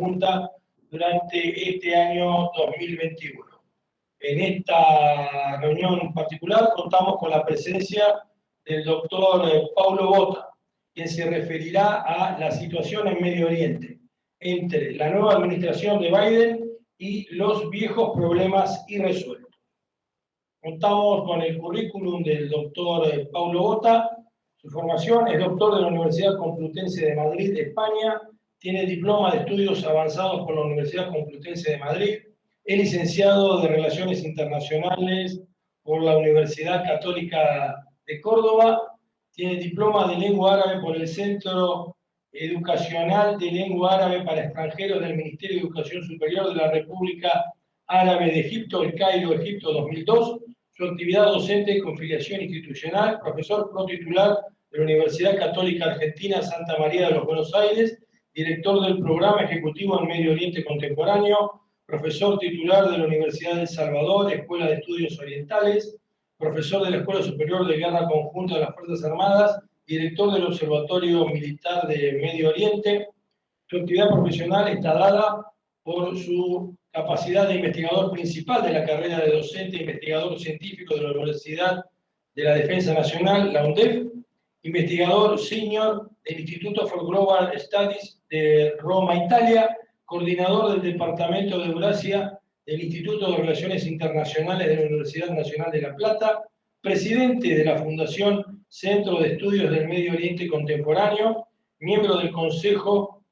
conjunta durante este año 2021. En esta reunión en particular contamos con la presencia del doctor Paulo Botta, quien se referirá a la situación en Medio Oriente, entre la nueva administración de Biden y los viejos problemas irresueltos. Contamos con el currículum del doctor Paulo Botta. Su formación es doctor de la Universidad Complutense de Madrid, España. Tiene diploma de estudios avanzados por la Universidad Complutense de Madrid. Es licenciado de Relaciones Internacionales por la Universidad Católica de Córdoba. Tiene diploma de Lengua Árabe por el Centro Educacional de Lengua Árabe para Extranjeros del Ministerio de Educación Superior de la República Árabe de Egipto, El Cairo, Egipto, 2002. Su actividad docente con filiación institucional, profesor protitular de la Universidad Católica Argentina Santa María de los Buenos Aires, director del Programa Ejecutivo en Medio Oriente Contemporáneo, profesor titular de la Universidad de El Salvador, Escuela de Estudios Orientales, profesor de la Escuela Superior de Guerra Conjunta de las Fuerzas Armadas, director del Observatorio Militar de Medio Oriente. Su actividad profesional está dada por su capacidad de investigador principal de la carrera de docente e investigador científico de la Universidad de la Defensa Nacional, la UNDEF, investigador senior del Instituto for Global Studies de Roma, Italia, coordinador del Departamento de Eurasia del Instituto de Relaciones Internacionales de la Universidad Nacional de La Plata, presidente de la Fundación Centro de Estudios del Medio Oriente Contemporáneo, miembro del Consejo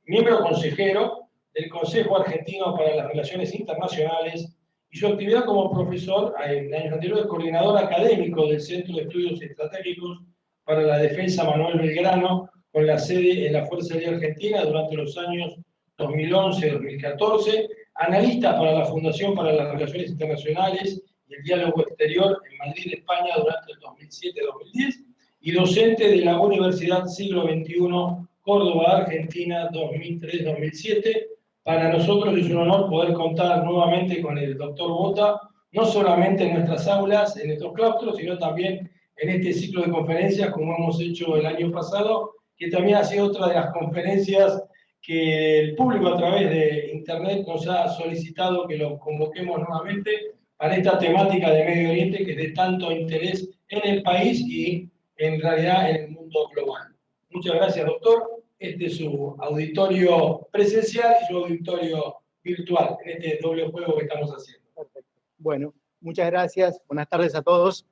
miembro consejero del Consejo Argentino para las Relaciones Internacionales, y su actividad como profesor, en años anteriores, coordinador académico del Centro de Estudios Estratégicos para la Defensa Manuel Belgrano, con la sede en la Fuerza Aérea Argentina durante los años 2011-2014, analista para la Fundación para las Relaciones Internacionales y el Diálogo Exterior en Madrid, España, durante el 2007-2010, y docente de la Universidad Siglo XXI, Córdoba, Argentina, 2003-2007. Para nosotros es un honor poder contar nuevamente con el doctor Botta, no solamente en nuestras aulas, en nuestros claustros, sino también en este ciclo de conferencias, como hemos hecho el año pasado, que también ha sido otra de las conferencias que el público a través de Internet nos ha solicitado que lo convoquemos nuevamente para esta temática de Medio Oriente que es de tanto interés en el país y en realidad en el mundo global. Muchas gracias, doctor. Este es su auditorio presencial y su auditorio virtual en este doble juego que estamos haciendo. Perfecto. Bueno, muchas gracias. Buenas tardes a todos.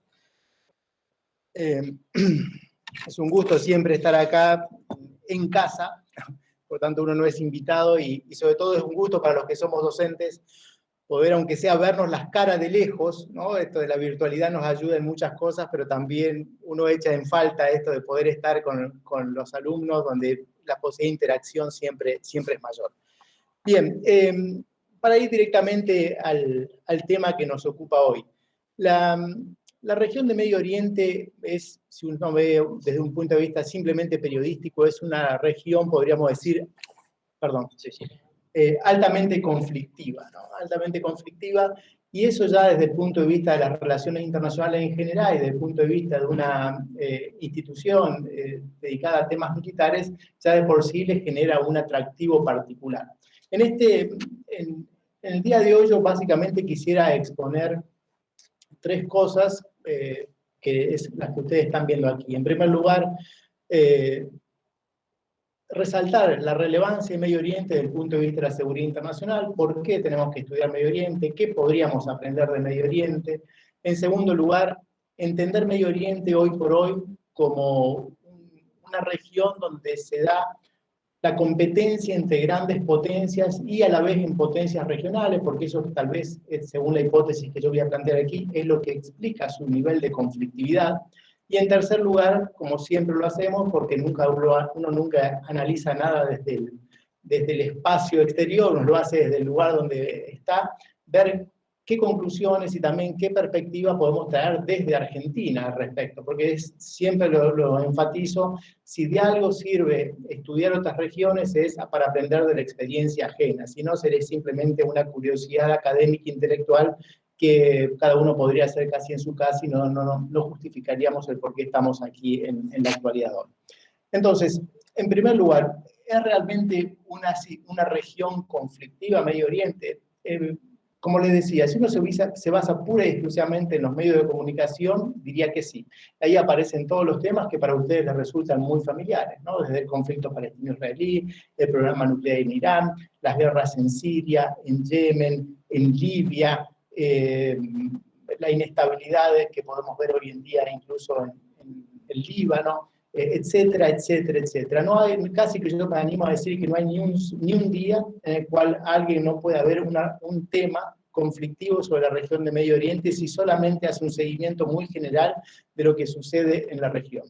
Es un gusto siempre estar acá en casa, por tanto uno no es invitado y sobre todo es un gusto para los que somos docentes poder, aunque sea, vernos las caras de lejos, ¿no? Esto de la virtualidad nos ayuda en muchas cosas, pero también uno echa en falta esto de poder estar con los alumnos, donde la posibilidad de interacción siempre es mayor. Bien, para ir directamente al tema que nos ocupa hoy. La región de Medio Oriente es, si uno ve desde un punto de vista simplemente periodístico, es una región, podríamos decir, altamente conflictiva, ¿no? Altamente conflictiva, y eso ya desde el punto de vista de las relaciones internacionales en general y desde el punto de vista de una institución dedicada a temas militares, ya de por sí le genera un atractivo particular. En el día de hoy yo básicamente quisiera exponer tres cosas que es las que ustedes están viendo aquí. En primer lugar, resaltar la relevancia de Medio Oriente desde el punto de vista de la seguridad internacional, por qué tenemos que estudiar Medio Oriente, qué podríamos aprender de Medio Oriente. En segundo lugar, entender Medio Oriente hoy por hoy como una región donde se da la competencia entre grandes potencias y a la vez en potencias regionales, porque eso tal vez, según la hipótesis que yo voy a plantear aquí, es lo que explica su nivel de conflictividad. Y en tercer lugar, como siempre lo hacemos, porque uno nunca analiza nada desde el espacio exterior, uno lo hace desde el lugar donde está, ver qué conclusiones y también qué perspectiva podemos traer desde Argentina al respecto, porque siempre lo enfatizo, si de algo sirve estudiar otras regiones es para aprender de la experiencia ajena, si no sería simplemente una curiosidad académica intelectual que cada uno podría hacer casi en su casa y no justificaríamos el por qué estamos aquí en la actualidad. Entonces, en primer lugar, ¿es realmente una región conflictiva Medio Oriente? Como les decía, si uno se basa pura y exclusivamente en los medios de comunicación, diría que sí. Ahí aparecen todos los temas que para ustedes les resultan muy familiares, ¿no? Desde el conflicto palestino-israelí, el programa nuclear en Irán, las guerras en Siria, en Yemen, en Libia, la inestabilidad que podemos ver hoy en día incluso en el Líbano, etcétera, etcétera, etcétera. No hay, casi que yo me animo a decir que no hay ni un día en el cual alguien no pueda ver un tema conflictivo sobre la región de Medio Oriente si solamente hace un seguimiento muy general de lo que sucede en la región.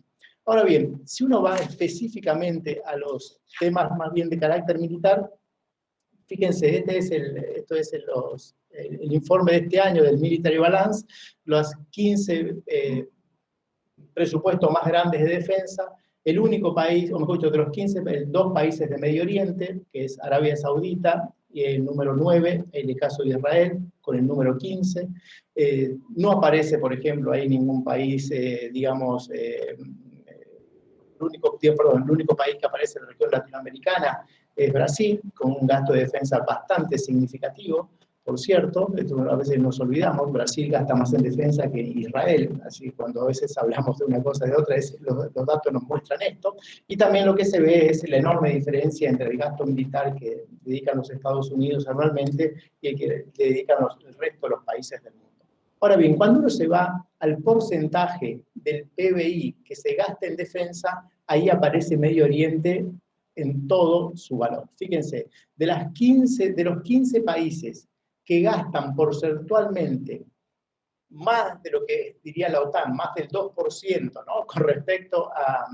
Ahora bien, si uno va específicamente a los temas más bien de carácter militar, fíjense, esto es el informe de este año del Military Balance, los 15 presupuestos más grandes de defensa, el único país, o mejor dicho, de los 15, dos países de Medio Oriente, que es Arabia Saudita, y el número 9, el caso de Israel, con el número 15. No aparece, por ejemplo, ahí ningún país, digamos, el único país que aparece en la región latinoamericana es Brasil, con un gasto de defensa bastante significativo. Por cierto, esto a veces nos olvidamos, Brasil gasta más en defensa que Israel, así que cuando a veces hablamos de una cosa o de otra, los datos nos muestran esto. Y también lo que se ve es la enorme diferencia entre el gasto militar que dedican los Estados Unidos anualmente y el que dedican el resto de los países del mundo. Ahora bien, cuando uno se va al porcentaje del PBI que se gasta en defensa, ahí aparece Medio Oriente en todo su valor. Fíjense, de los 15 países que gastan porcentualmente más de lo que diría la OTAN, más del 2%, ¿no? Con respecto a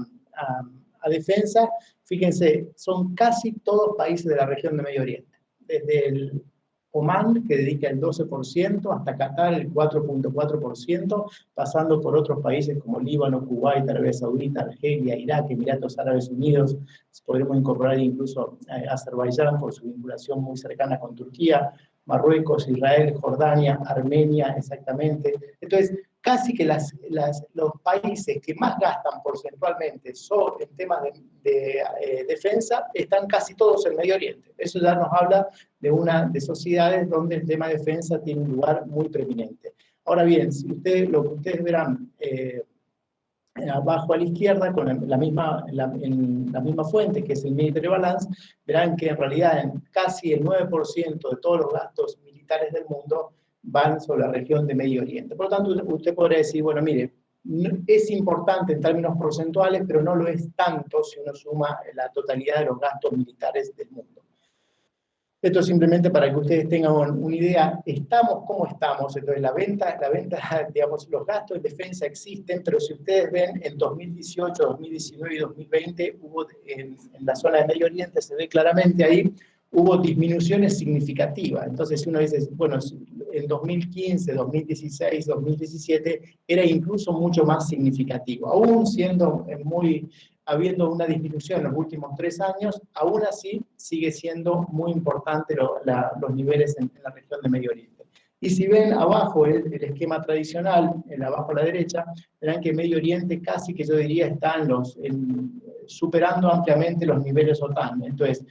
defensa, fíjense, son casi todos países de la región de Medio Oriente. Desde el Omán, que dedica el 12%, hasta Qatar el 4.4%, pasando por otros países como Líbano, Kuwait, Arabia Saudita, Argelia, Irak, Emiratos Árabes Unidos, podremos incorporar incluso a Azerbaiyán por su vinculación muy cercana con Turquía, Marruecos, Israel, Jordania, Armenia, exactamente. Entonces, casi que los países que más gastan porcentualmente en temas de defensa están casi todos en Medio Oriente. Eso ya nos habla de sociedades donde el tema de defensa tiene un lugar muy preeminente. Ahora bien, si lo que ustedes verán abajo a la izquierda, con en la misma fuente, que es el Military Balance, verán que en realidad casi el 9% de todos los gastos militares del mundo van sobre la región de Medio Oriente. Por lo tanto, usted podría decir, bueno, mire, es importante en términos porcentuales, pero no lo es tanto si uno suma la totalidad de los gastos militares del mundo. Esto simplemente para que ustedes tengan una idea, estamos como estamos, entonces la venta, digamos, los gastos de defensa existen, pero si ustedes ven en 2018, 2019 y 2020, hubo en la zona de Medio Oriente, se ve claramente ahí, hubo disminuciones significativas. Entonces, si uno dice, bueno, en 2015, 2016, 2017, era incluso mucho más significativo. Aún habiendo una disminución en los últimos 3 años, aún así sigue siendo muy importante los niveles en la región de Medio Oriente. Y si ven abajo el esquema tradicional, abajo a la derecha, verán que Medio Oriente casi que yo diría está superando ampliamente los niveles OTAN. Entonces,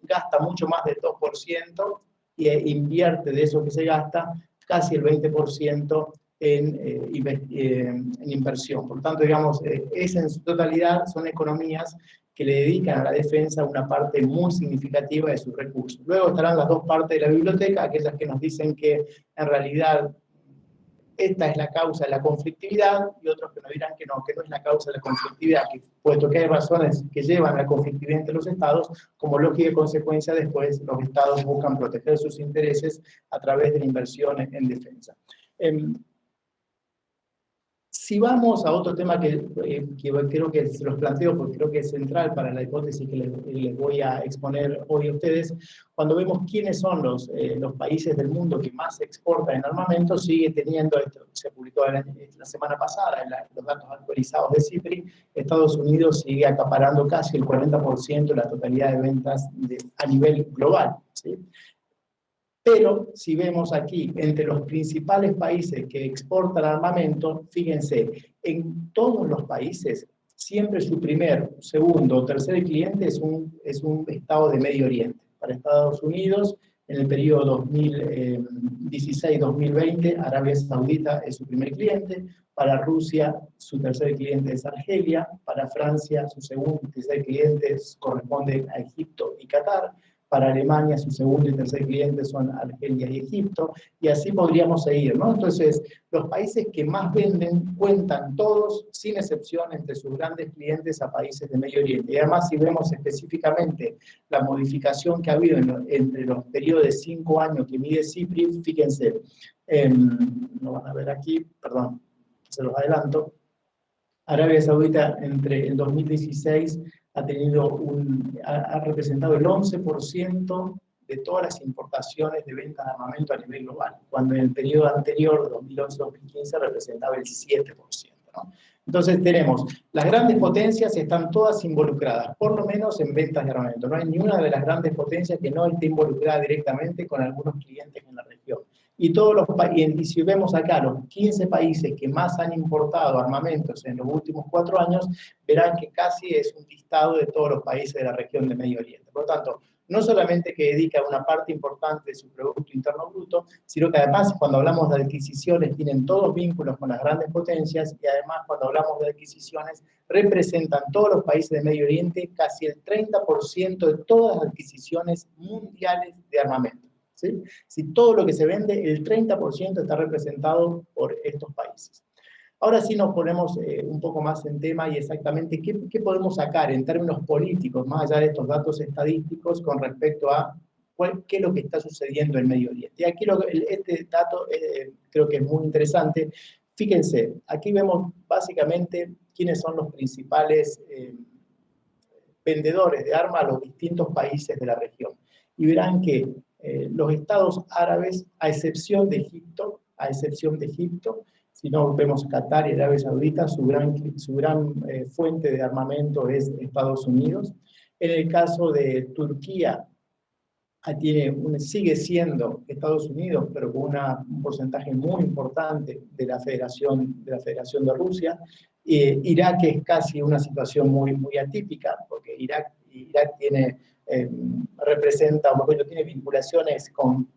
gasta mucho más del 2% e invierte de eso que se gasta casi el 20% en inversión. Por lo tanto, digamos, esa en su totalidad son economías que le dedican a la defensa una parte muy significativa de sus recursos. Luego estarán las dos partes de la biblioteca, aquellas que nos dicen que en realidad esta es la causa de la conflictividad, y otros que nos dirán que no es la causa de la conflictividad, puesto que hay razones que llevan a la conflictividad entre los estados, como lógica y consecuencia después los estados buscan proteger sus intereses a través de la inversión en defensa. Si vamos a otro tema que creo que se los planteo porque creo que es central para la hipótesis que les voy a exponer hoy a ustedes, cuando vemos quiénes son los países del mundo que más exportan en armamento, sigue teniendo, esto se publicó la semana pasada en los datos actualizados de CIPRI, Estados Unidos sigue acaparando casi el 40% de la totalidad de ventas a nivel global, ¿sí? Pero si vemos aquí, entre los principales países que exportan armamento, fíjense, en todos los países siempre su primer, segundo o tercer cliente es un estado de Medio Oriente. Para Estados Unidos, en el periodo 2016-2020, Arabia Saudita es su primer cliente. Para Rusia, su tercer cliente es Argelia. Para Francia, su segundo y tercer cliente corresponden a Egipto y Qatar. Para Alemania, su segundo y tercer cliente son Argelia y Egipto, y así podríamos seguir, ¿no? Entonces, los países que más venden cuentan todos, sin excepción, entre sus grandes clientes a países de Medio Oriente. Y además, si vemos específicamente la modificación que ha habido entre los periodos de 5 años que mide CIPRI, fíjense, lo van a ver aquí, perdón, se los adelanto. Arabia Saudita entre el 2016 ha representado el 11% de todas las importaciones de ventas de armamento a nivel global, cuando en el periodo anterior, 2011-2015, representaba el 7%, ¿no? Entonces tenemos, las grandes potencias están todas involucradas, por lo menos en ventas de armamento. No hay ni una de las grandes potencias que no esté involucrada directamente con algunos clientes en la región. Y si vemos acá los 15 países que más han importado armamentos en los últimos 4 años, verán que casi es un listado de todos los países de la región de Medio Oriente. Por lo tanto, no solamente que dedica una parte importante de su Producto Interno Bruto, sino que además cuando hablamos de adquisiciones tienen todos vínculos con las grandes potencias, y además cuando hablamos de adquisiciones representan todos los países de Medio Oriente casi el 30% de todas las adquisiciones mundiales de armamento. ¿Sí? Si todo lo que se vende, el 30% está representado por estos países. Ahora sí nos ponemos un poco más en tema y exactamente qué podemos sacar en términos políticos, más allá de estos datos estadísticos, con respecto a qué es lo que está sucediendo en Medio Oriente. Y aquí este dato creo que es muy interesante. Fíjense, aquí vemos básicamente quiénes son los principales vendedores de armas a los distintos países de la región. Y verán que los estados árabes, a excepción de Egipto, si no vemos Qatar y Arabia Saudita, su gran fuente de armamento es Estados Unidos. En el caso de Turquía, sigue siendo Estados Unidos, pero con un porcentaje muy importante de la Federación de Rusia. Irak es casi una situación muy, muy atípica, porque Irak tiene tiene vinculaciones con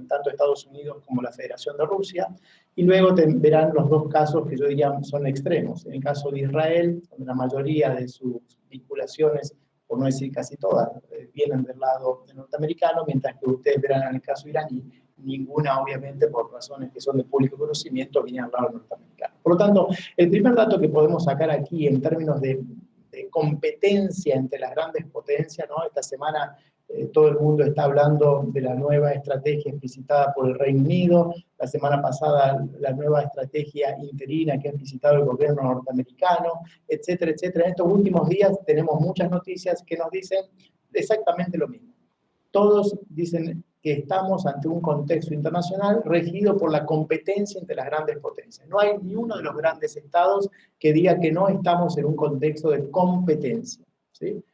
tanto Estados Unidos como la Federación de Rusia, y luego verán los dos casos que yo diría son extremos. En el caso de Israel, donde la mayoría de sus vinculaciones, por no decir casi todas, vienen del lado norteamericano, mientras que ustedes verán en el caso iraní, ninguna, obviamente, por razones que son de público conocimiento, viene al lado norteamericano. Por lo tanto, el primer dato que podemos sacar aquí en términos de competencia entre las grandes potencias, ¿no? Esta semana todo el mundo está hablando de la nueva estrategia explicitada por el Reino Unido, la semana pasada la nueva estrategia interina que ha explicitado el gobierno norteamericano, etcétera, etcétera. En estos últimos días tenemos muchas noticias que nos dicen exactamente lo mismo. Todos dicen que estamos ante un contexto internacional regido por la competencia entre las grandes potencias. No hay ni uno de los grandes estados que diga que no estamos en un contexto de competencia, ¿sí?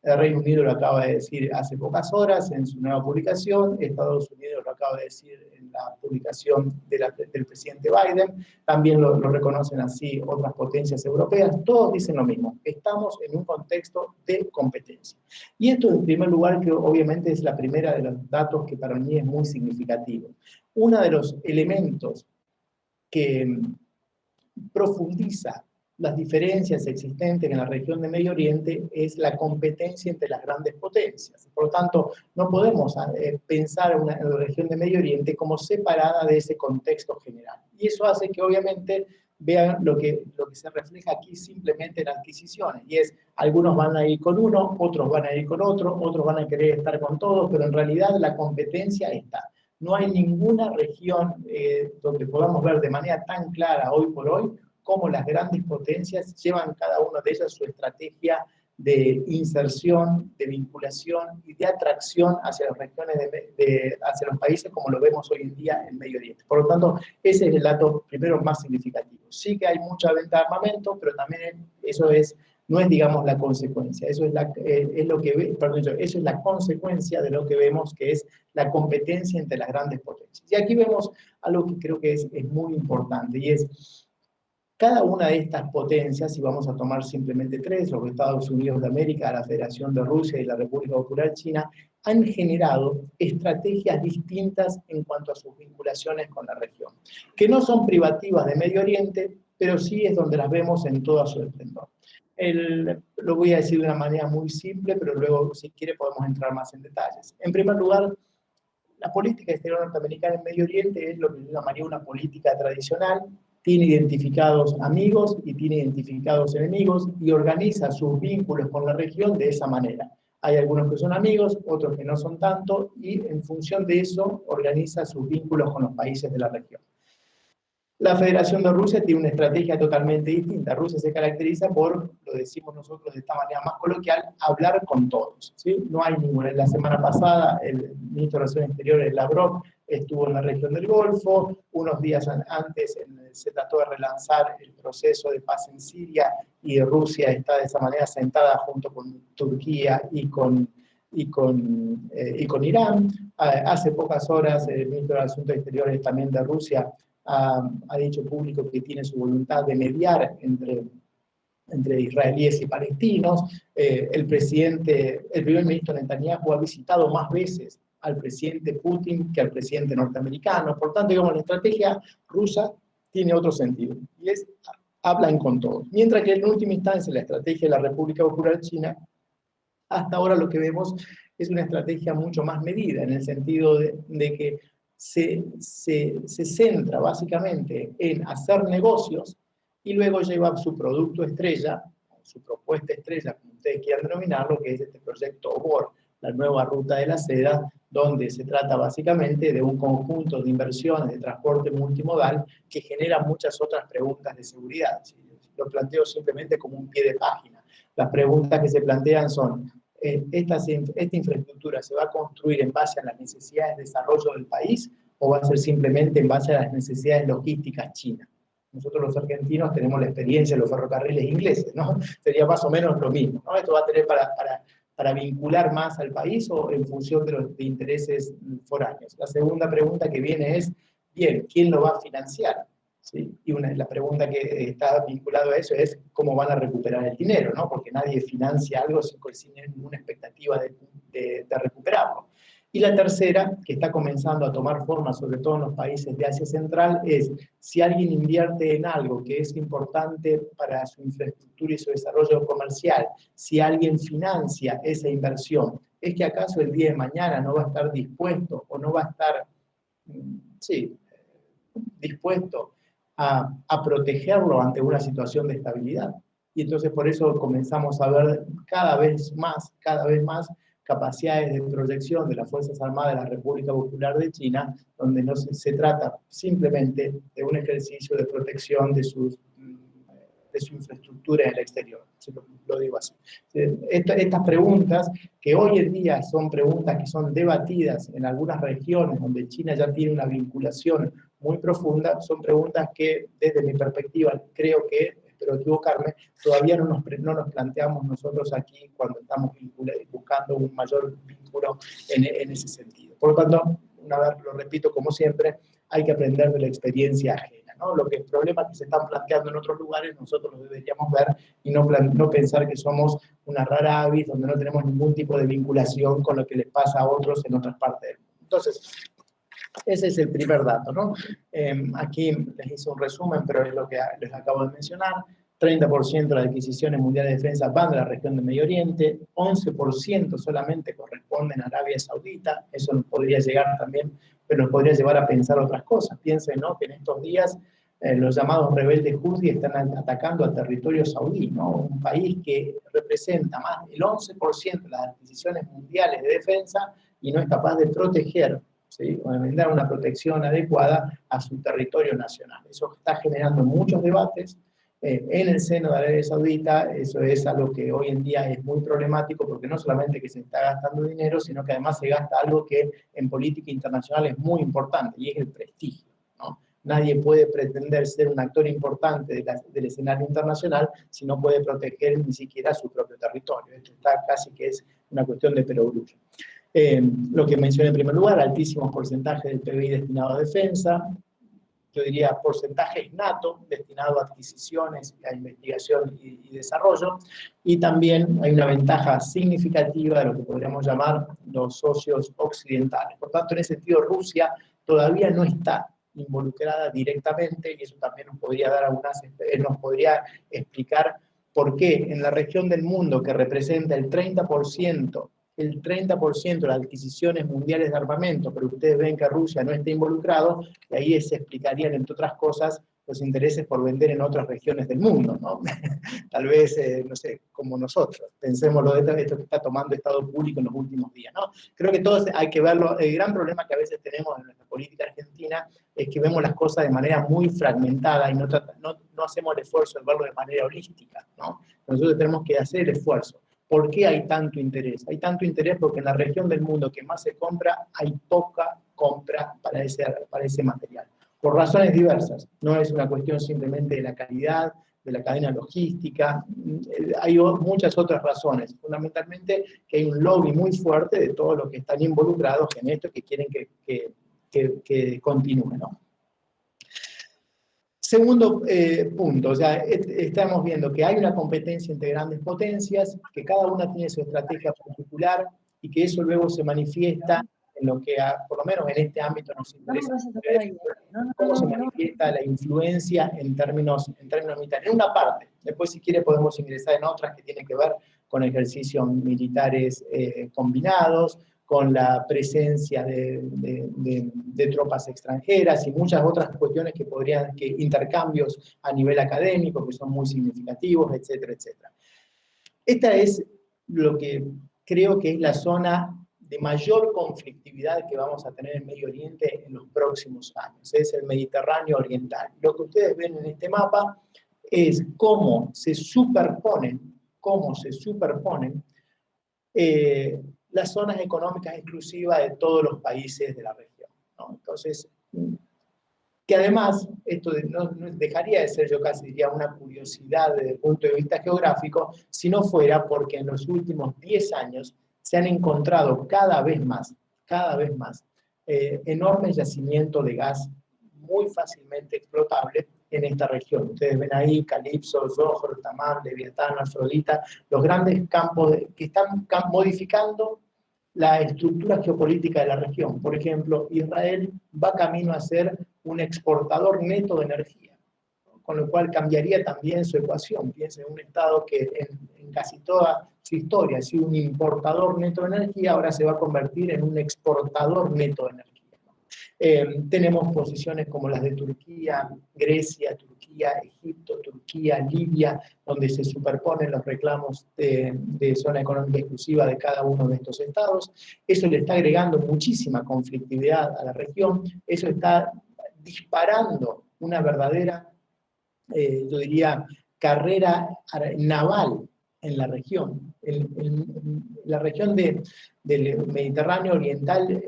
El Reino Unido lo acaba de decir hace pocas horas en su nueva publicación, Estados Unidos lo acaba de decir en la publicación del presidente Biden, también lo reconocen así otras potencias europeas, todos dicen lo mismo, estamos en un contexto de competencia. Y esto en primer lugar, que obviamente es la primera de los datos que para mí es muy significativo. Uno de los elementos que profundiza las diferencias existentes en la región de Medio Oriente es la competencia entre las grandes potencias. Por lo tanto, no podemos pensar en la región de Medio Oriente como separada de ese contexto general. Y eso hace que obviamente vean lo que se refleja aquí simplemente en adquisiciones. Y es, algunos van a ir con uno, otros van a ir con otro, otros van a querer estar con todos, pero en realidad la competencia está. No hay ninguna región donde podamos ver de manera tan clara hoy por hoy cómo las grandes potencias llevan cada una de ellas su estrategia de inserción, de vinculación y de atracción hacia las regiones, hacia los países como lo vemos hoy en día en Medio Oriente. Por lo tanto, ese es el dato primero más significativo. Sí que hay mucha venta de armamento, pero también eso no es, digamos, la consecuencia. Eso es eso es la consecuencia de lo que vemos, que es la competencia entre las grandes potencias. Y aquí vemos algo que creo que es muy importante, y es Cada una de estas potencias, y vamos a tomar simplemente tres, los Estados Unidos de América, la Federación de Rusia y la República Popular China, han generado estrategias distintas en cuanto a sus vinculaciones con la región, que no son privativas de Medio Oriente, pero sí es donde las vemos en toda su esplendor. Lo voy a decir de una manera muy simple, pero luego, si quiere, podemos entrar más en detalles. En primer lugar, la política exterior norteamericana en Medio Oriente es lo que yo llamaría una política tradicional. Tiene identificados amigos y tiene identificados enemigos y organiza sus vínculos con la región de esa manera. Hay algunos que son amigos, otros que no son tanto, y en función de eso organiza sus vínculos con los países de la región. La Federación de Rusia tiene una estrategia totalmente distinta. Rusia se caracteriza por, lo decimos nosotros de esta manera más coloquial, hablar con todos, ¿sí? No hay ninguna. La semana pasada el ministro de Relaciones Exteriores, Lavrov, estuvo en la región del Golfo. Unos días antes se trató de relanzar el proceso de paz en Siria y Rusia está de esa manera sentada junto con Turquía y con Irán. Hace pocas horas el ministro de Asuntos Exteriores también de Rusia ha dicho público que tiene su voluntad de mediar entre israelíes y palestinos. El primer ministro Netanyahu ha visitado más veces al presidente Putin que al presidente norteamericano. Por tanto, digamos, la estrategia rusa tiene otro sentido, y es hablan con todos. Mientras que en última instancia la estrategia de la República Popular China, hasta ahora lo que vemos es una estrategia mucho más medida, en el sentido de que se centra básicamente en hacer negocios y luego lleva su producto estrella, su propuesta estrella, como ustedes quieran denominarlo, que es este proyecto OBOR, la nueva ruta de la seda, donde se trata básicamente de un conjunto de inversiones de transporte multimodal que genera muchas otras preguntas de seguridad. Lo planteo simplemente como un pie de página. Las preguntas que se plantean son: ¿esta infraestructura se va a construir en base a las necesidades de desarrollo del país o va a ser simplemente en base a las necesidades logísticas chinas? Nosotros los argentinos tenemos la experiencia de los ferrocarriles ingleses, ¿no? Sería más o menos lo mismo, ¿no? ¿Esto va a tener para vincular más al país o en función de los intereses foráneos? La segunda pregunta que viene es, bien, ¿quién lo va a financiar? ¿Sí? Y la pregunta que está vinculada a eso es cómo van a recuperar el dinero, ¿no? Porque nadie financia algo sin ninguna expectativa de recuperarlo. Y la tercera, que está comenzando a tomar forma, sobre todo en los países de Asia Central, es si alguien invierte en algo que es importante para su infraestructura y su desarrollo comercial, si alguien financia esa inversión, ¿es que acaso el día de mañana no va a estar dispuesto o no va a estar, dispuesto a protegerlo ante una situación de estabilidad? Y entonces por eso comenzamos a ver cada vez más capacidades de proyección de las Fuerzas Armadas de la República Popular de China, donde no se trata simplemente de un ejercicio de protección de su infraestructura en el exterior. Lo digo así. Estas preguntas, que hoy en día son preguntas que son debatidas en algunas regiones donde China ya tiene una vinculación muy profunda, son preguntas que desde mi perspectiva creo que, espero equivocarme, todavía no nos planteamos nosotros aquí cuando estamos buscando un mayor vínculo en ese sentido. Por lo tanto, una vez lo repito como siempre, hay que aprender de la experiencia ajena, ¿no? Los problemas que se están planteando en otros lugares nosotros los deberíamos ver y no pensar que somos una rara avis donde no tenemos ningún tipo de vinculación con lo que les pasa a otros en otras partes del mundo. Entonces, ese es el primer dato, ¿no? Aquí les hice un resumen, pero es lo que les acabo de mencionar. 30% de las adquisiciones mundiales de defensa van de la región de Medio Oriente, 11% solamente corresponden a Arabia Saudita. Eso nos podría llegar también, pero nos podría llevar a pensar otras cosas. Piensen, ¿no?, que en estos días los llamados rebeldes houthi están atacando al territorio saudí, ¿no? Un país que representa más del 11% de las adquisiciones mundiales de defensa y no es capaz de proteger, ¿sí?, o de brindar una protección adecuada a su territorio nacional. Eso está generando muchos debates en el seno de Arabia Saudita. Eso es algo que hoy en día es muy problemático, porque no solamente que se está gastando dinero, sino que además se gasta algo que en política internacional es muy importante, y es el prestigio, ¿no? Nadie puede pretender ser un actor importante del escenario internacional si no puede proteger ni siquiera su propio territorio. Esto está casi que es una cuestión de perogrullo. Lo que mencioné en primer lugar, altísimos porcentajes del PBI destinado a defensa. yo diría, porcentaje nato destinado a adquisiciones, a investigación y desarrollo, y también hay una ventaja significativa de lo que podríamos llamar los socios occidentales. Por tanto, en ese sentido, Rusia todavía no está involucrada directamente, y eso también nos podría explicar por qué en la región del mundo que representa el 30% de las adquisiciones mundiales de armamento, pero ustedes ven que Rusia no está involucrado, y ahí se explicarían, entre otras cosas, los intereses por vender en otras regiones del mundo, ¿no? Tal vez, no sé, como nosotros, pensemos de esto que está tomando Estado público en los últimos días, ¿no? Creo que todos hay que verlo. El gran problema que a veces tenemos en nuestra política argentina es que vemos las cosas de manera muy fragmentada y no hacemos el esfuerzo de verlo de manera holística, ¿no? Nosotros tenemos que hacer el esfuerzo. ¿Por qué hay tanto interés? Hay tanto interés porque en la región del mundo que más se compra, hay poca compra para ese material. Por razones diversas. No es una cuestión simplemente de la calidad, de la cadena logística. Hay muchas otras razones. Fundamentalmente que hay un lobby muy fuerte de todos los que están involucrados en esto, que quieren que continúe, ¿no? Segundo punto, o sea, estamos viendo que hay una competencia entre grandes potencias, que cada una tiene su estrategia particular y que eso luego se manifiesta en lo que, por lo menos en este ámbito, nos interesa. Cómo se manifiesta la influencia en términos militares. En una parte, después si quiere podemos ingresar en otras que tienen que ver con ejercicios militares combinados, con la presencia de tropas extranjeras y muchas otras cuestiones intercambios a nivel académico que son muy significativos, etcétera, etcétera. Esta es lo que creo que es la zona de mayor conflictividad que vamos a tener en Medio Oriente en los próximos años. Es el Mediterráneo Oriental. Lo que ustedes ven en este mapa es cómo se superponen las zonas económicas exclusivas de todos los países de la región, ¿no? Entonces, que además, esto no dejaría de ser, yo casi diría, una curiosidad desde el punto de vista geográfico, si no fuera porque en los últimos 10 años se han encontrado cada vez más, enormes yacimientos de gas muy fácilmente explotables en esta región. Ustedes ven ahí Calipso, Zohar, Tamar, Leviatán, Afrodita, los grandes campos que están modificando la estructura geopolítica de la región. Por ejemplo, Israel va camino a ser un exportador neto de energía, ¿no? Con lo cual cambiaría también su ecuación. Piensen en un Estado que en casi toda su historia ha sido un importador neto de energía, ahora se va a convertir en un exportador neto de energía. Tenemos posiciones como las de Turquía, Grecia, Egipto, Turquía, Libia, donde se superponen los reclamos de zona económica exclusiva de cada uno de estos estados. Eso le está agregando muchísima conflictividad a la región, eso está disparando una verdadera, yo diría, carrera naval en la región. La región del Mediterráneo Oriental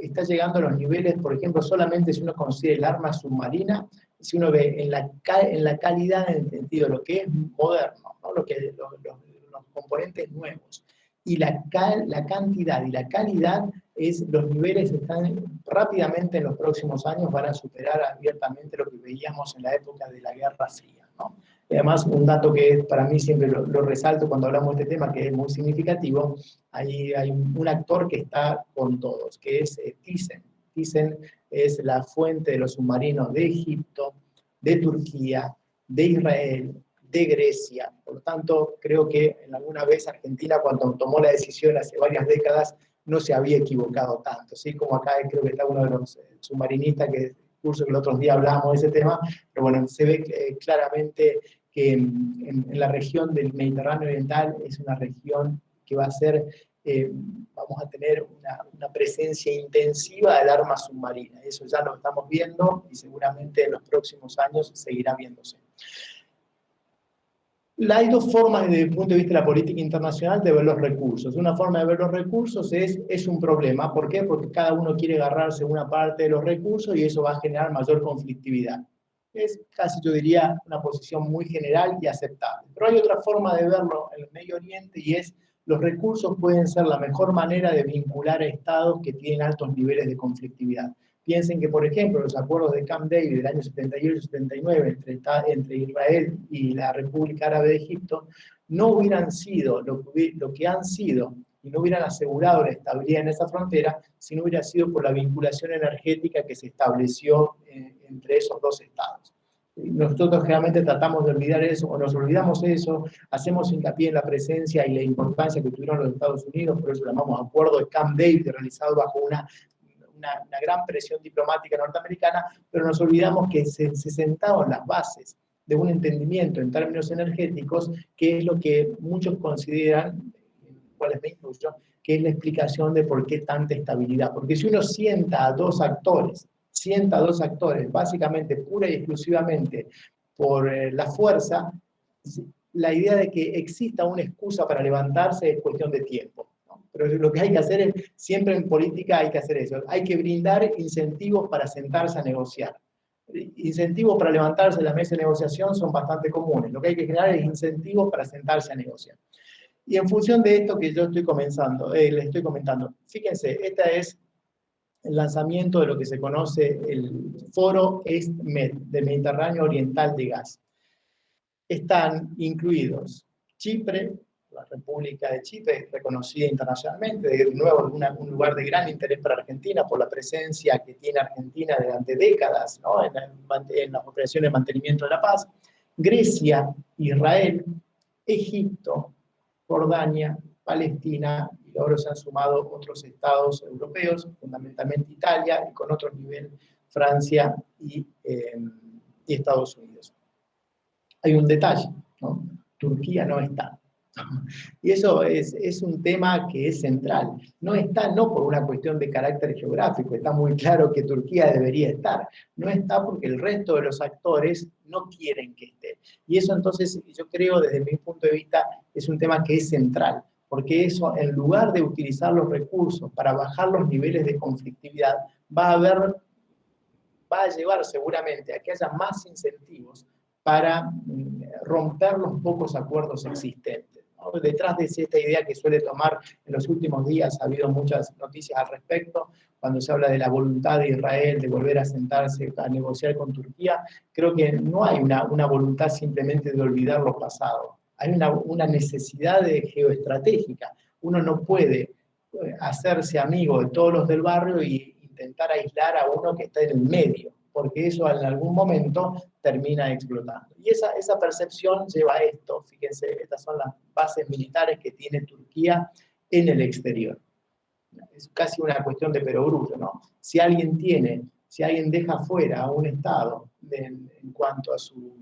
está llegando a los niveles, por ejemplo, solamente si uno considera el arma submarina, si uno ve en la calidad, en el sentido de lo que es moderno, ¿no? Los componentes nuevos, y la cantidad y la calidad, los niveles están rápidamente en los próximos años, van a superar abiertamente lo que veíamos en la época de la Guerra Fría, ¿no? Y además, un dato que para mí siempre lo resalto cuando hablamos de este tema, que es muy significativo, hay un actor que está con todos, que es Thyssen. Thyssen es la fuente de los submarinos de Egipto, de Turquía, de Israel, de Grecia. Por lo tanto, creo que en alguna vez Argentina, cuando tomó la decisión hace varias décadas, no se había equivocado tanto, ¿sí? Como acá creo que está uno de los submarinistas, que curso que el otro día hablábamos de ese tema, pero bueno, se ve claramente que en la región del Mediterráneo Oriental es una región que va a ser, vamos a tener una presencia intensiva del arma submarina. Eso ya lo estamos viendo y seguramente en los próximos años seguirá viéndose. Hay dos formas desde el punto de vista de la política internacional de ver los recursos. Una forma de ver los recursos es un problema. ¿Por qué? Porque cada uno quiere agarrarse una parte de los recursos y eso va a generar mayor conflictividad. Es casi, yo diría, una posición muy general y aceptable. Pero hay otra forma de verlo en el Medio Oriente y es: los recursos pueden ser la mejor manera de vincular a estados que tienen altos niveles de conflictividad. Piensen que, por ejemplo, los acuerdos de Camp David del año 78-79 entre Israel y la República Árabe de Egipto no hubieran sido lo que han sido y no hubieran asegurado la estabilidad en esa frontera si no hubiera sido por la vinculación energética que se estableció entre esos dos estados. Nosotros generalmente tratamos de olvidar eso, o nos olvidamos eso, hacemos hincapié en la presencia y la importancia que tuvieron los Estados Unidos, por eso llamamos acuerdo de Camp David, realizado bajo una gran presión diplomática norteamericana, pero nos olvidamos que se sentaban las bases de un entendimiento en términos energéticos, que es lo que muchos consideran, cuales me incluyo, que es la explicación de por qué tanta estabilidad. Porque si uno sienta a dos actores básicamente, pura y exclusivamente por la fuerza, la idea de que exista una excusa para levantarse es cuestión de tiempo. Pero lo que hay que hacer es, siempre en política hay que hacer eso, hay que brindar incentivos para sentarse a negociar. Incentivos para levantarse de la mesa de negociación son bastante comunes, lo que hay que generar es incentivos para sentarse a negociar. Y en función de esto que yo les estoy comentando, fíjense, esta es el lanzamiento de lo que se conoce el Foro EastMed, del Mediterráneo Oriental de Gas. Están incluidos Chipre, la República de Chipre, reconocida internacionalmente, de nuevo un lugar de gran interés para Argentina por la presencia que tiene Argentina durante décadas, ¿no? en las operaciones de mantenimiento de la paz. Grecia, Israel, Egipto, Jordania, Palestina, y ahora se han sumado otros estados europeos, fundamentalmente Italia, y con otro nivel Francia y Estados Unidos. Hay un detalle, ¿no? Turquía no está. Y eso es un tema que es central. No está no por una cuestión de carácter geográfico, está muy claro que Turquía debería estar. No está porque el resto de los actores no quieren que esté. Y eso entonces, yo creo, desde mi punto de vista, es un tema que es central. Porque eso, en lugar de utilizar los recursos para bajar los niveles de conflictividad, va a llevar seguramente a que haya más incentivos para romper los pocos acuerdos existentes, ¿no? Detrás de esta idea que suele tomar en los últimos días, ha habido muchas noticias al respecto, cuando se habla de la voluntad de Israel de volver a sentarse a negociar con Turquía, creo que no hay una voluntad simplemente de olvidar lo pasado, hay una necesidad geoestratégica. Uno no puede hacerse amigo de todos los del barrio e intentar aislar a uno que está en el medio, porque eso en algún momento termina explotando. Y esa percepción lleva a esto, fíjense, estas son las bases militares que tiene Turquía en el exterior. Es casi una cuestión de perogrullo, ¿no? Si alguien deja fuera a un Estado en cuanto a su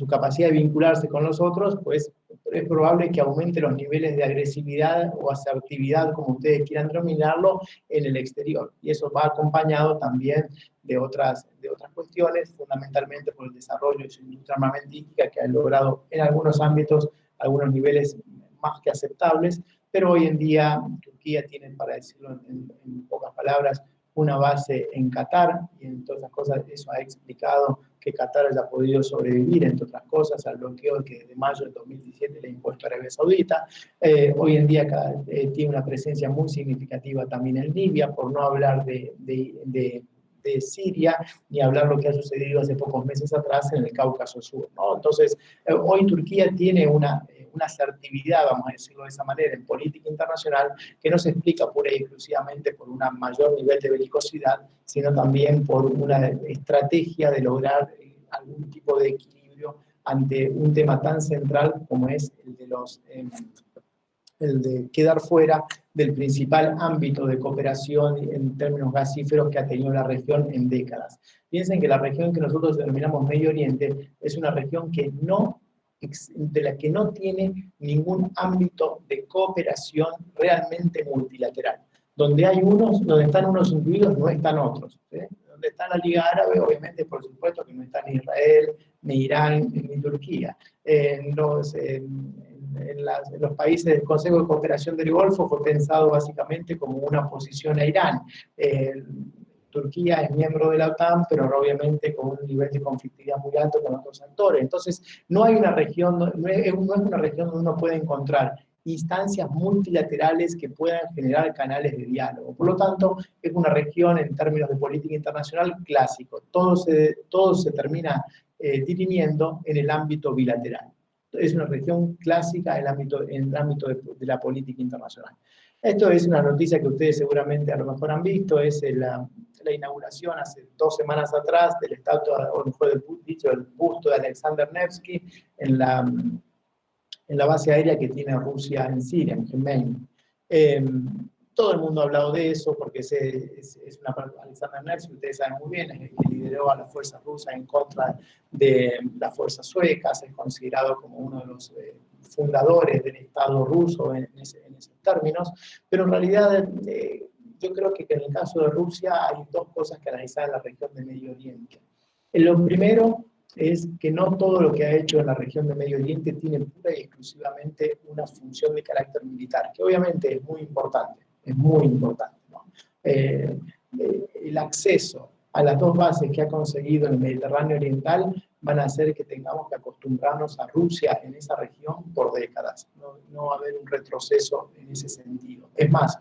capacidad de vincularse con los otros, pues es probable que aumente los niveles de agresividad o asertividad, como ustedes quieran denominarlo, en el exterior. Y eso va acompañado también de otras cuestiones, fundamentalmente por el desarrollo de su industria armamentística, que ha logrado en algunos ámbitos algunos niveles más que aceptables, pero hoy en día Turquía tiene, para decirlo en pocas palabras, una base en Qatar, y en todas las cosas eso ha explicado que Qatar haya podido sobrevivir, entre otras cosas, al bloqueo que desde mayo del 2017 le ha impuesto a Arabia Saudita. Hoy en día tiene una presencia muy significativa también en Libia, por no hablar de Siria, ni hablar lo que ha sucedido hace pocos meses atrás en el Cáucaso Sur, ¿no? Entonces, hoy Turquía tiene una asertividad, vamos a decirlo de esa manera, en política internacional, que no se explica pura y exclusivamente por un mayor nivel de belicosidad, sino también por una estrategia de lograr algún tipo de equilibrio ante un tema tan central como es el de quedar fuera del principal ámbito de cooperación en términos gasíferos que ha tenido la región en décadas. Piensen que la región que nosotros denominamos Medio Oriente es una región de la que no tiene ningún ámbito de cooperación realmente multilateral. Donde están unos incluidos, no están otros. Donde está la Liga Árabe, obviamente, por supuesto que no está ni Israel, ni Irán, ni Turquía. En los países del Consejo de Cooperación del Golfo fue pensado básicamente como una oposición a Irán. Turquía es miembro de la OTAN, pero obviamente con un nivel de conflictividad muy alto con otros actores. Entonces, no es una región donde uno puede encontrar instancias multilaterales que puedan generar canales de diálogo. Por lo tanto, es una región en términos de política internacional clásico. Todo se termina dirimiendo en el ámbito bilateral. Es una región clásica en el ámbito de la política internacional. Esto es una noticia que ustedes seguramente a lo mejor han visto, es la inauguración hace 2 semanas atrás del estatua, o mejor dicho, el busto de Alexander Nevsky en la base aérea que tiene Rusia en Siria, en Gemein. Todo el mundo ha hablado de eso porque Alexander Nevsky, ustedes saben muy bien, es el que lideró a las fuerzas rusas en contra de las fuerzas suecas, es considerado como uno de los fundadores del Estado ruso en esos términos, pero en realidad yo creo que en el caso de Rusia hay 2 cosas que analizar en la región de Medio Oriente. Lo primero es que no todo lo que ha hecho en la región de Medio Oriente tiene pura y exclusivamente una función de carácter militar, que obviamente es muy importante, ¿no? El acceso a las 2 bases que ha conseguido en el Mediterráneo Oriental van a hacer que tengamos que acostumbrarnos a Rusia en esa región por décadas. No va a haber un retroceso en ese sentido. Es más,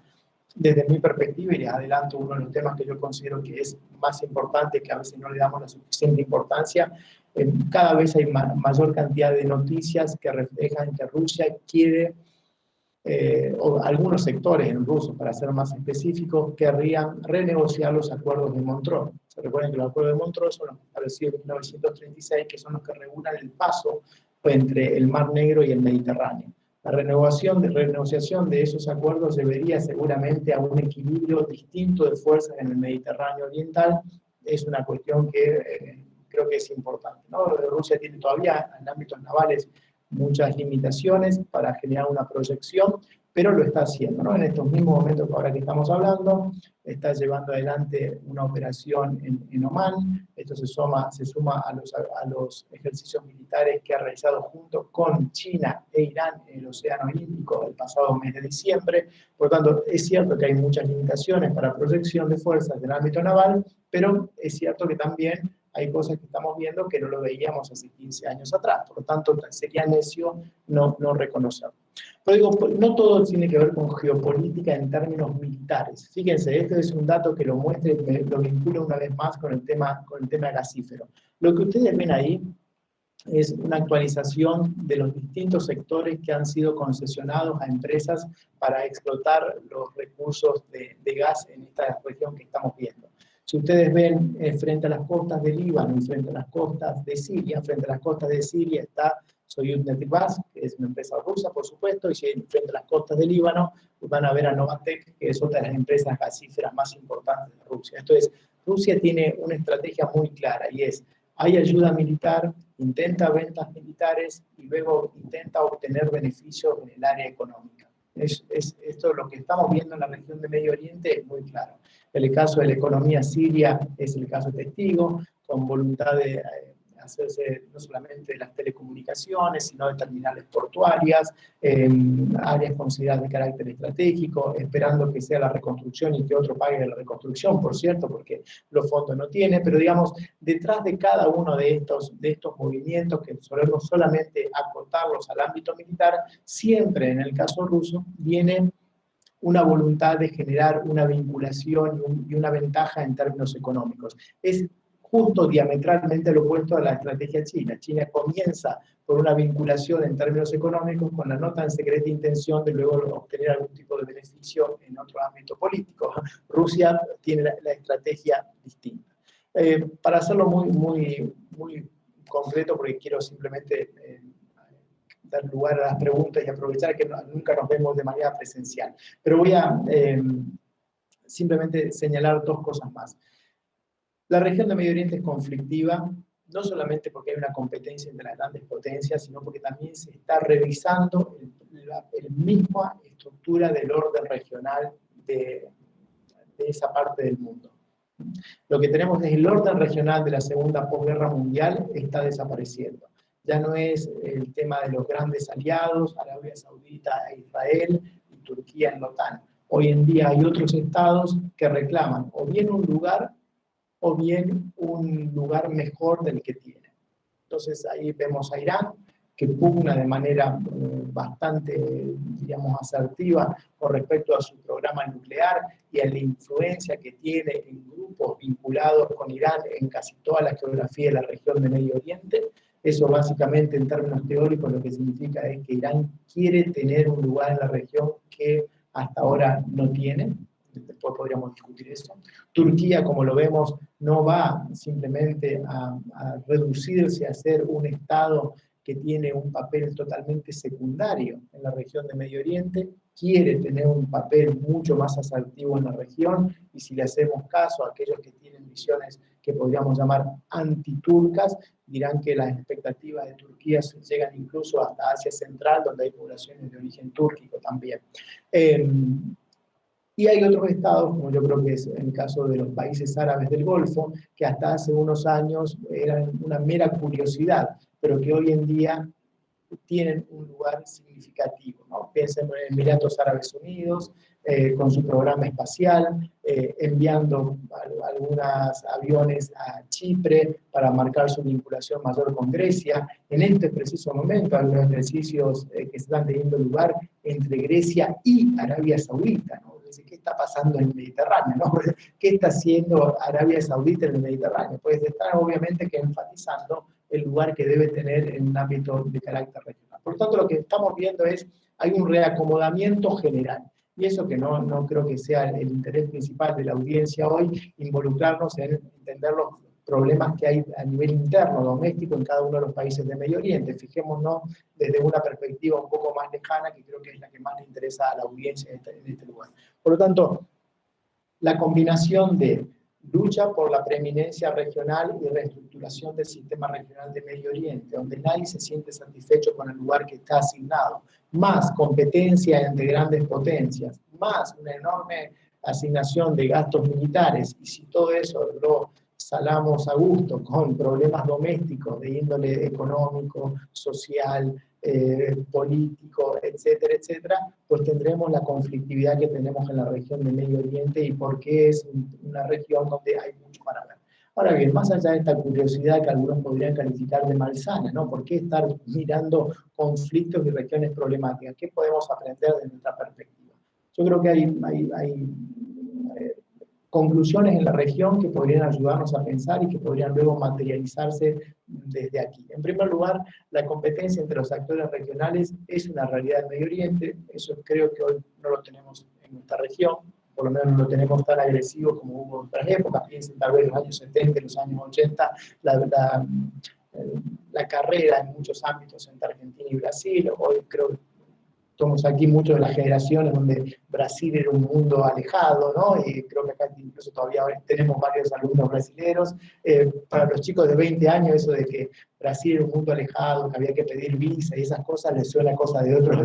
desde mi perspectiva, y les adelanto uno de los temas que yo considero que es más importante, que a veces no le damos la suficiente importancia, cada vez hay mayor cantidad de noticias que reflejan que Rusia quiere, o algunos sectores en ruso, para ser más específicos, querrían renegociar los acuerdos de Montreux. Se recuerden que los acuerdos de Montreux son los establecidos en 1936, que son los que regulan el paso entre el Mar Negro y el Mediterráneo. La renegociación de esos acuerdos debería seguramente a un equilibrio distinto de fuerzas en el Mediterráneo Oriental. Es una cuestión que creo que es importante, ¿no? Rusia tiene todavía en ámbitos navales muchas limitaciones para generar una proyección, pero lo está haciendo, ¿no? En estos mismos momentos ahora que estamos hablando, está llevando adelante una operación en Omán. Esto se suma a los ejercicios militares que ha realizado junto con China e Irán en el Océano Índico el pasado mes de diciembre. Por lo tanto, es cierto que hay muchas limitaciones para proyección de fuerzas del ámbito naval, pero es cierto que también hay cosas que estamos viendo que no lo veíamos hace 15 años atrás. Por lo tanto, sería necio no reconocerlo. Pero digo, no todo tiene que ver con geopolítica en términos militares. Fíjense, este es un dato que lo muestra y lo vincula una vez más con el tema gasífero. Lo que ustedes ven ahí es una actualización de los distintos sectores que han sido concesionados a empresas para explotar los recursos de gas en esta región que estamos viendo. Si ustedes ven frente a las costas del Líbano y frente a las costas de Siria, está Soyuz-Netivaz, que es una empresa rusa, por supuesto, y frente a las costas del Líbano van a ver a Novatek, que es otra de las empresas gasíferas más importantes de Rusia. Entonces, Rusia tiene una estrategia muy clara y es, hay ayuda militar, intenta ventas militares y luego intenta obtener beneficios en el área económica. Esto lo que estamos viendo en la región de Medio Oriente es muy claro. El caso de la economía siria es el caso testigo, con voluntad de hacerse no solamente de las telecomunicaciones, sino de terminales portuarias, áreas consideradas de carácter estratégico, esperando que sea la reconstrucción y que otro pague la reconstrucción, por cierto, porque los fondos no tiene, pero digamos, detrás de cada uno de estos movimientos, que solemos solamente acotarlos al ámbito militar, siempre en el caso ruso viene una voluntad de generar una vinculación y una ventaja en términos económicos. Es justo diametralmente lo opuesto a la estrategia china. China comienza por una vinculación en términos económicos con la no tan secreta intención de luego obtener algún tipo de beneficio en otro ámbito político. Rusia tiene la estrategia distinta. Para hacerlo muy concreto, porque quiero simplemente dar lugar a las preguntas y aprovechar que nunca nos vemos de manera presencial. Pero voy a simplemente señalar 2 cosas más. La región de Medio Oriente es conflictiva, no solamente porque hay una competencia entre las grandes potencias, sino porque también se está revisando la misma estructura del orden regional de esa parte del mundo. Lo que tenemos es el orden regional de la segunda posguerra mundial está desapareciendo. Ya no es el tema de los grandes aliados, Arabia Saudita e Israel y Turquía en la OTAN. Hoy en día hay otros estados que reclaman o bien un lugar mejor del que tienen. Entonces ahí vemos a Irán que pugna de manera bastante, diríamos, asertiva con respecto a su programa nuclear y a la influencia que tiene en grupos vinculados con Irán en casi toda la geografía de la región de Medio Oriente. Eso básicamente en términos teóricos lo que significa es que Irán quiere tener un lugar en la región que hasta ahora no tiene. Después podríamos discutir eso. Turquía, como lo vemos, no va simplemente a reducirse a ser un Estado que tiene un papel totalmente secundario en la región de Medio Oriente, quiere tener un papel mucho más asertivo en la región, y si le hacemos caso a aquellos que tienen visiones que podríamos llamar antiturcas, dirán que las expectativas de Turquía llegan incluso hasta Asia Central, donde hay poblaciones de origen túrquico también. Y hay otros estados, como yo creo que es el caso de los países árabes del Golfo, que hasta hace unos años eran una mera curiosidad, pero que hoy en día tienen un lugar significativo, ¿no? Piensen en Emiratos Árabes Unidos, con su programa espacial, enviando algunos aviones a Chipre para marcar su vinculación mayor con Grecia. En este preciso momento hay unos ejercicios que están teniendo lugar entre Grecia y Arabia Saudita, ¿no? ¿Qué está pasando en el Mediterráneo, ¿no? ¿Qué está haciendo Arabia Saudita en el Mediterráneo? Pues están obviamente que enfatizando el lugar que debe tener en un ámbito de carácter regional. Por lo tanto, lo que estamos viendo es, hay un reacomodamiento general. Y eso que no creo que sea el interés principal de la audiencia hoy, involucrarnos en entender los problemas que hay a nivel interno, doméstico, en cada uno de los países de Medio Oriente. Fijémonos desde una perspectiva un poco más lejana, que creo que es la que más le interesa a la audiencia en este lugar. Por lo tanto, la combinación de lucha por la preeminencia regional y reestructuración del sistema regional de Medio Oriente, donde nadie se siente satisfecho con el lugar que está asignado, más competencia entre grandes potencias, más una enorme asignación de gastos militares, y si todo eso lo salamos a gusto con problemas domésticos de índole económico, social, político, etcétera, etcétera, pues tendremos la conflictividad que tenemos en la región de Medio Oriente y por qué es una región donde hay mucho para ver. Ahora bien, más allá de esta curiosidad que algunos podrían calificar de malsana, ¿no? ¿Por qué estar mirando conflictos y regiones problemáticas? ¿Qué podemos aprender de nuestra perspectiva? Yo creo que hay conclusiones en la región que podrían ayudarnos a pensar y que podrían luego materializarse desde aquí. En primer lugar, la competencia entre los actores regionales es una realidad en Medio Oriente. Eso creo que hoy no lo tenemos en nuestra región, por lo menos no lo tenemos tan agresivo como hubo en otras épocas. Piensen tal vez en los años 70, en los años 80, la carrera en muchos ámbitos entre Argentina y Brasil. Hoy creo que somos aquí muchos de las generaciones donde Brasil era un mundo alejado, ¿no? Y creo que acá incluso todavía tenemos varios alumnos brasileños. Para los chicos de 20 años, eso de que Brasil era un mundo alejado, que había que pedir visa y esas cosas, les suena cosa de otro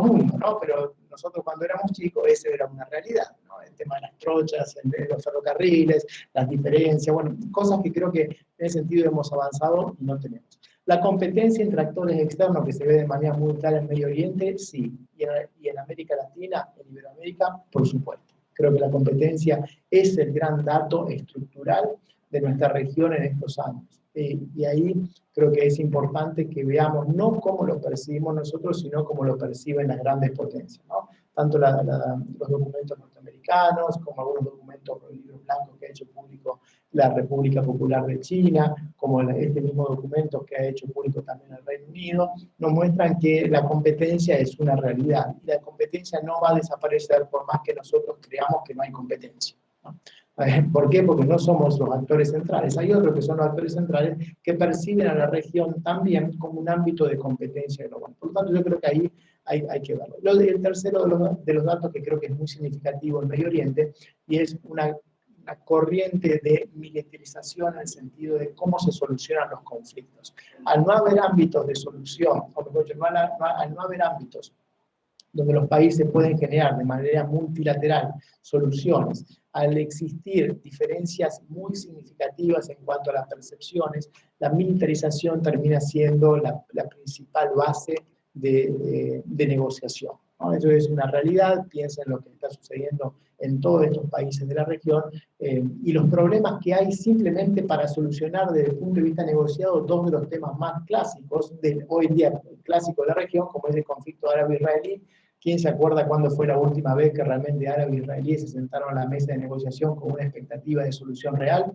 mundo, ¿no? Pero nosotros cuando éramos chicos, esa era una realidad, ¿no? El tema de las trochas, los ferrocarriles, las diferencias, bueno, cosas que creo que en ese sentido hemos avanzado y no tenemos. La competencia entre actores externos que se ve de manera muy clara en Medio Oriente, sí. Y en América Latina, en Iberoamérica, por supuesto. Creo que la competencia es el gran dato estructural de nuestra región en estos años. Y ahí creo que es importante que veamos no cómo lo percibimos nosotros, sino cómo lo perciben las grandes potencias, ¿no? Tanto los documentos norteamericanos, como algunos documentos, los libros blancos que ha hecho público la República Popular de China, como este mismo documento que ha hecho público también el Reino Unido, nos muestran que la competencia es una realidad, y la competencia no va a desaparecer por más que nosotros creamos que no hay competencia, ¿no? ¿Por qué? Porque no somos los actores centrales. Hay otros que son los actores centrales que perciben a la región también como un ámbito de competencia global. Por lo tanto, yo creo que ahí hay que verlo. El tercero de los datos que creo que es muy significativo en Medio Oriente, y es una corriente de militarización en el sentido de cómo se solucionan los conflictos. Al no haber ámbitos de solución, o mejor dicho, al no haber ámbitos donde los países pueden generar de manera multilateral soluciones, al existir diferencias muy significativas en cuanto a las percepciones, la militarización termina siendo la principal base de negociación. ¿no? Eso es una realidad, piensa en lo que está sucediendo en todos estos países de la región, y los problemas que hay simplemente para solucionar desde el punto de vista negociado dos de los temas más clásicos, hoy en día clásico de la región, como es el conflicto árabe-israelí. ¿Quién se acuerda cuándo fue la última vez que realmente árabes e israelíes se sentaron a la mesa de negociación con una expectativa de solución real?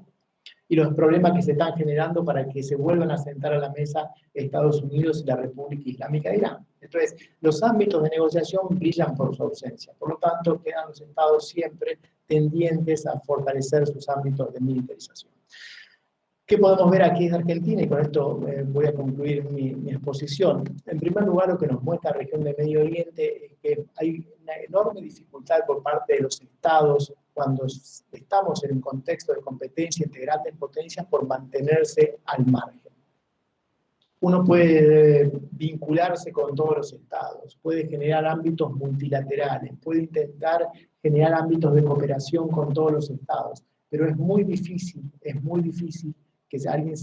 Y los problemas que se están generando para que se vuelvan a sentar a la mesa Estados Unidos y la República Islámica de Irán. Entonces, los ámbitos de negociación brillan por su ausencia. Por lo tanto, quedan los estados siempre tendientes a fortalecer sus ámbitos de militarización. ¿Qué podemos ver aquí en Argentina? Y con esto voy a concluir mi exposición. En primer lugar, lo que nos muestra la región del Medio Oriente es que hay una enorme dificultad por parte de los estados cuando estamos en un contexto de competencia integrantes potencias por mantenerse al margen. Uno puede vincularse con todos los estados, puede generar ámbitos multilaterales, puede intentar generar ámbitos de cooperación con todos los estados, pero es muy difícil que alguien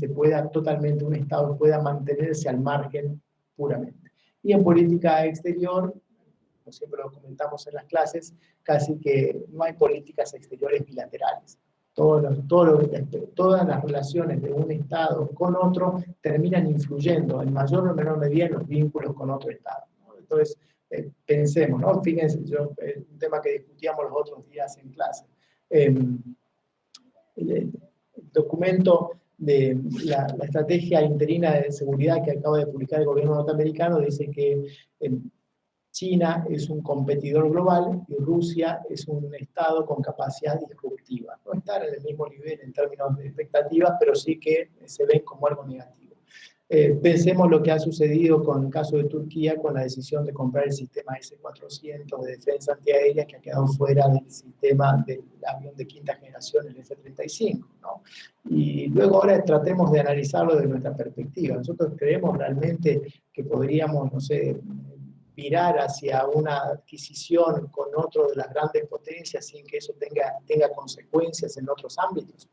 un estado pueda mantenerse al margen puramente. Y en política exterior, como siempre lo comentamos en las clases, casi que no hay políticas exteriores bilaterales. Todas las relaciones de un Estado con otro terminan influyendo en mayor o menor medida en los vínculos con otro Estado, ¿no? Entonces, pensemos, ¿no? Fíjense, un tema que discutíamos los otros días en clase. El documento de la estrategia interina de seguridad que acaba de publicar el gobierno norteamericano dice que China es un competidor global y Rusia es un estado con capacidad disruptiva. No estar en el mismo nivel en términos de expectativas, pero sí que se ven como algo negativo. Pensemos lo que ha sucedido con el caso de Turquía con la decisión de comprar el sistema S-400 de defensa antiaérea que ha quedado fuera del sistema del avión de quinta generación, el F-35, ¿no? Y luego ahora tratemos de analizarlo desde nuestra perspectiva. Nosotros creemos realmente que podríamos, no sé, virar hacia una adquisición con otro de las grandes potencias sin que eso tenga consecuencias en otros ámbitos.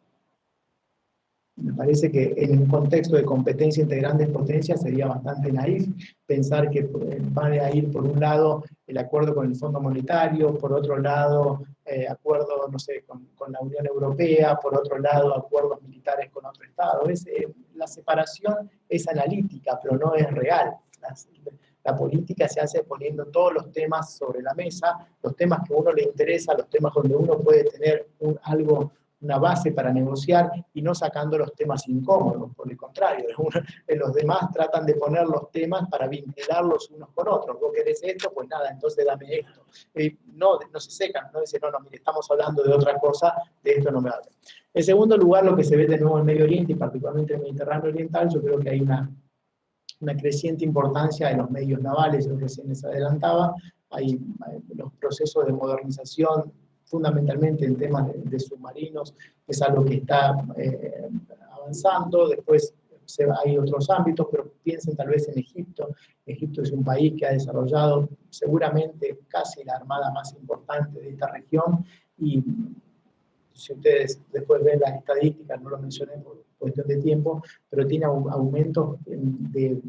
Me parece que en un contexto de competencia entre grandes potencias sería bastante naif pensar que van a ir por un lado el acuerdo con el Fondo Monetario, por otro lado acuerdo, no sé, con la Unión Europea, por otro lado acuerdos militares con otro Estado. La separación es analítica, pero no es real. La política se hace poniendo todos los temas sobre la mesa, los temas que a uno le interesa, los temas donde uno puede tener una base para negociar y no sacando los temas incómodos, por el contrario, los demás tratan de poner los temas para vincularlos unos con otros. ¿Vos querés esto? Pues nada, entonces dame esto. No se secan, no dicen, no, mire, estamos hablando de otra cosa, de esto no me hablen. En segundo lugar, lo que se ve de nuevo en Medio Oriente, y particularmente en el Mediterráneo Oriental, yo creo que hay una creciente importancia de los medios navales, lo que se les adelantaba, hay los procesos de modernización, fundamentalmente en temas de submarinos, es algo que está avanzando. Después hay otros ámbitos, pero piensen tal vez en Egipto. Egipto es un país que ha desarrollado seguramente casi la armada más importante de esta región, y si ustedes después ven las estadísticas, no lo mencioné por cuestión de tiempo, pero tiene aumentos de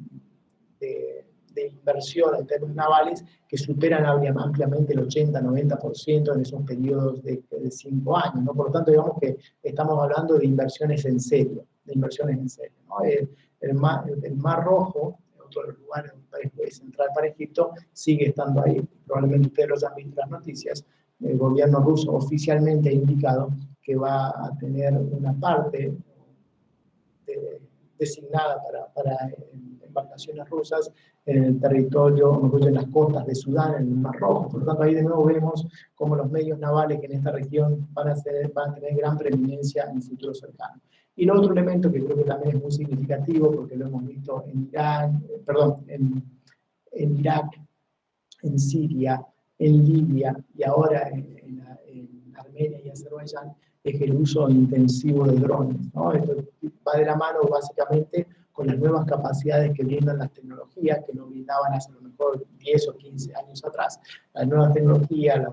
inversión en términos navales que superan ampliamente el 80-90% en esos periodos de 5 años, ¿no? Por lo tanto, digamos que estamos hablando de inversiones en serio, ¿no? El Mar Rojo, otro de los lugares de un país central para Egipto, sigue estando ahí. Probablemente ustedes lo hayan visto en las noticias. El gobierno ruso oficialmente ha indicado que va a tener una parte designada para embarcaciones rusas en el territorio, en las costas de Sudán, en el Mar Rojo. Por lo tanto, ahí de nuevo vemos cómo los medios navales que en esta región van a tener gran preeminencia en el futuro cercano. Y el otro elemento que creo que también es muy significativo, porque lo hemos visto en Irak, en Siria, en Libia y ahora en Armenia y Azerbaiyán, es el uso intensivo de drones, ¿no? Esto va de la mano básicamente con las nuevas capacidades que brindan las tecnologías que no brindaban hace a lo mejor 10 o 15 años atrás. Las nuevas tecnologías,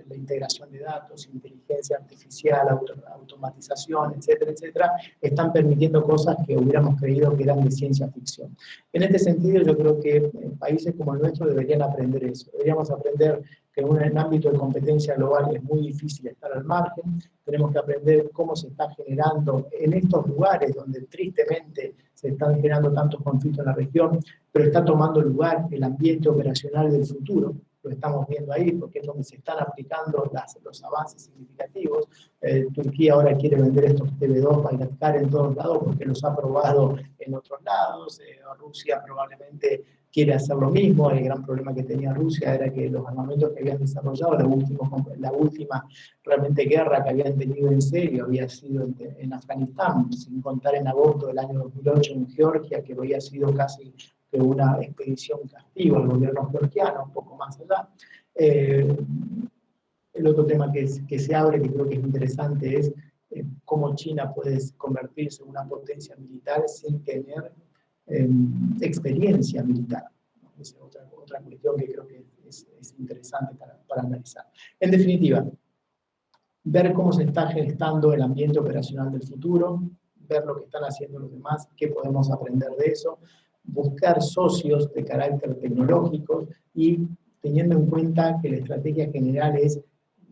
la integración de datos, inteligencia artificial, automatización, etcétera, etcétera, están permitiendo cosas que hubiéramos creído que eran de ciencia ficción. En este sentido, yo creo que países como el nuestro deberían aprender eso. Deberíamos aprender que en un ámbito de competencia global es muy difícil estar al margen. Tenemos que aprender cómo se está generando en estos lugares donde tristemente se están generando tantos conflictos en la región, pero está tomando lugar el ambiente operacional del futuro. Lo estamos viendo ahí porque es donde se están aplicando los avances significativos. Turquía ahora quiere vender estos TV2 Bayraktar en todos lados porque los ha probado en otros lados. Rusia probablemente quiere hacer lo mismo. El gran problema que tenía Rusia era que los armamentos que habían desarrollado, la última realmente guerra que habían tenido en serio había sido en Afganistán, sin contar en agosto del año 2008 en Georgia, que había sido casi que una expedición castigo al gobierno georgiano, un poco más allá. El otro tema que se abre, que creo que es interesante, es cómo China puede convertirse en una potencia militar sin tener experiencia militar. Esa es otra cuestión que creo que es interesante para analizar. En definitiva, ver cómo se está gestando el ambiente operacional del futuro, ver lo que están haciendo los demás, qué podemos aprender de eso, buscar socios de carácter tecnológico y teniendo en cuenta que la estrategia general es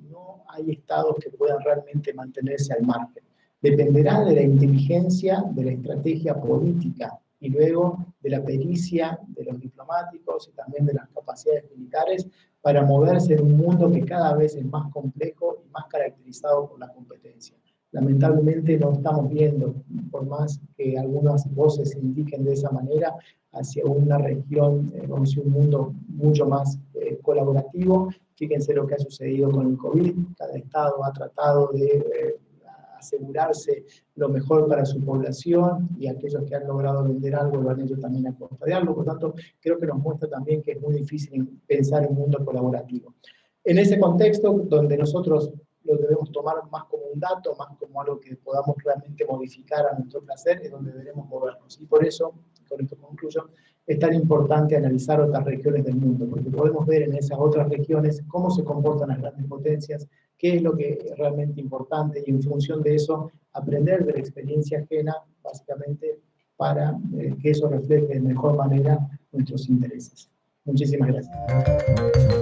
no hay estados que puedan realmente mantenerse al margen. Dependerá de la inteligencia, de la estrategia política y luego de la pericia de los diplomáticos y también de las capacidades militares para moverse en un mundo que cada vez es más complejo y más caracterizado por la competencia. Lamentablemente no estamos viendo, por más que algunas voces se indiquen de esa manera, hacia una región, hacia un mundo mucho más colaborativo. Fíjense lo que ha sucedido con el COVID. Cada estado ha tratado de asegurarse lo mejor para su población y aquellos que han logrado vender algo lo han hecho también a costa de algo. Por tanto, creo que nos muestra también que es muy difícil pensar en un mundo colaborativo. En ese contexto, donde nosotros lo debemos tomar más como un dato, más como algo que podamos realmente modificar a nuestro placer, es donde deberemos movernos. Y por eso, con esto concluyo, es tan importante analizar otras regiones del mundo, porque podemos ver en esas otras regiones cómo se comportan las grandes potencias, qué es lo que es realmente importante, y en función de eso, aprender de la experiencia ajena, básicamente, para que eso refleje de mejor manera nuestros intereses. Muchísimas gracias.